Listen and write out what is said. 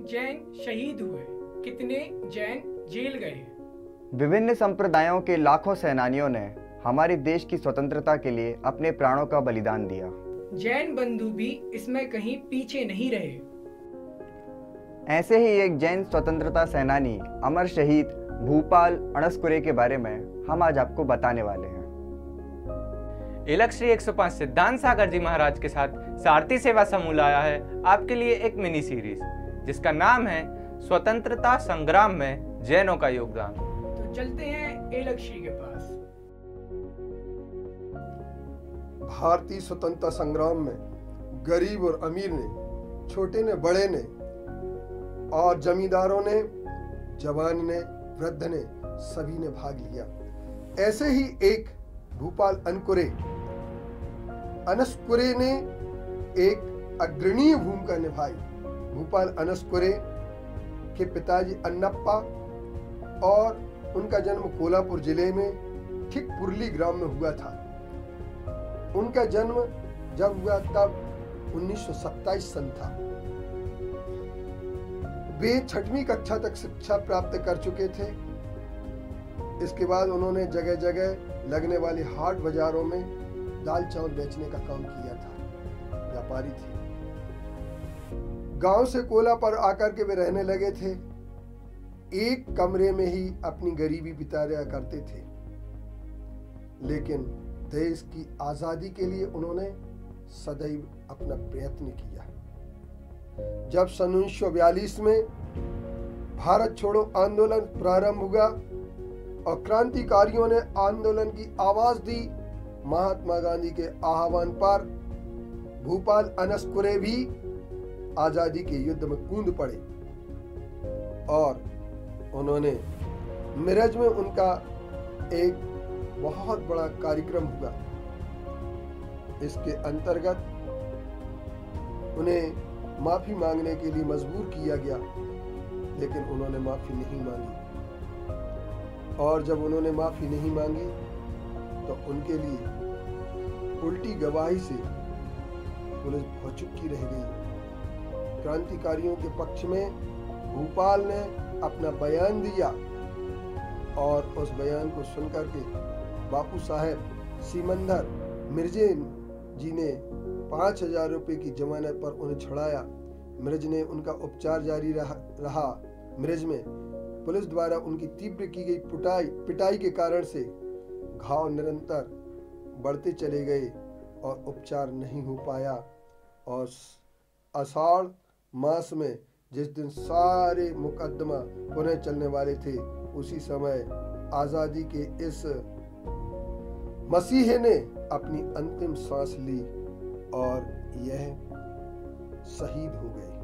जैन शहीद हुए, कितने जैन जेल गए। विभिन्न संप्रदायों के लाखों सेनानियों ने हमारे देश की स्वतंत्रता के लिए अपने प्राणों का बलिदान दिया। जैन बंधु भी इसमें कहीं पीछे नहीं रहे। ऐसे ही एक जैन स्वतंत्रता सेनानी अमर शहीद भूपाल अणस्कुरे के बारे में हम आज आपको बताने वाले हैं। इलक श्री 105 सिद्धांत सागर जी महाराज के साथ सारथी सेवा समूह लाया है आपके लिए एक मिनी सीरीज जिसका नाम है स्वतंत्रता संग्राम में जैनों का योगदान। तो चलते हैं इलक श्री के पास। भारतीय स्वतंत्रता संग्राम में गरीब और अमीर ने, छोटे ने, बड़े ने और जमींदारों ने, जवान ने, वृद्ध ने, सभी ने भाग लिया। ऐसे ही एक भूपाल अनस्कुरे ने एक अग्रणीय भूमिका निभाई। भूपाल अनस्कुरे के पिताजी अन्नप्पा और उनका जन्म कोल्हापुर जिले में ठीक पुरली ग्राम में हुआ था। उनका जन्म जब हुआ तब 1927 सन था। वे 6वीं कक्षा तक शिक्षा प्राप्त कर चुके थे। इसके बाद उन्होंने जगह जगह लगने वाले हाट बाजारों में दाल चावल बेचने का काम किया था। व्यापारी थे। गांव से कोल्हापुर आकर के वे रहने लगे थे। एक कमरे में ही अपनी गरीबी बिताया करते थे, लेकिन देश की आजादी के लिए उन्होंने सदैव अपना प्रयत्न किया। जब सन 1942 में भारत छोड़ो आंदोलन प्रारंभ हुआ और क्रांतिकारियों ने आंदोलन की आवाज दी, महात्मा गांधी के आह्वान पर भूपाल अनस्कुरे भी आजादी के युद्ध में कूद पड़े और उन्होंने मिरज में उनका एक बहुत बड़ा कार्यक्रम हुआ। इसके अंतर्गत उन्हें माफी मांगने के लिए मजबूर किया गया, लेकिन उन्होंने माफी नहीं मांगी। और जब उन्होंने माफी नहीं मांगी तो उनके लिए उल्टी गवाही से पुलिस भौचुक्की रह गई। क्रांतिकारियों के पक्ष में भूपाल ने अपना बयान दिया और उस बयान को सुनकर के बापू साहेब सिमंदर मिर्जे जी ने 5000 रुपए की जमानत पर उन्हें छुड़ाया। मिर्ज ने उनका उपचार जारी रहा। मिर्ज में पुलिस द्वारा उनकी तीव्र की गई पिटाई के कारण से घाव निरंतर बढ़ते चले गए और उपचार नहीं हो पाया। और आषाढ़ मास में जिस दिन सारे मुकदमा पुनः चलने वाले थे, उसी समय आजादी के इस मसीहे ने अपनी अंतिम सांस ली और यह शहीद हो गए।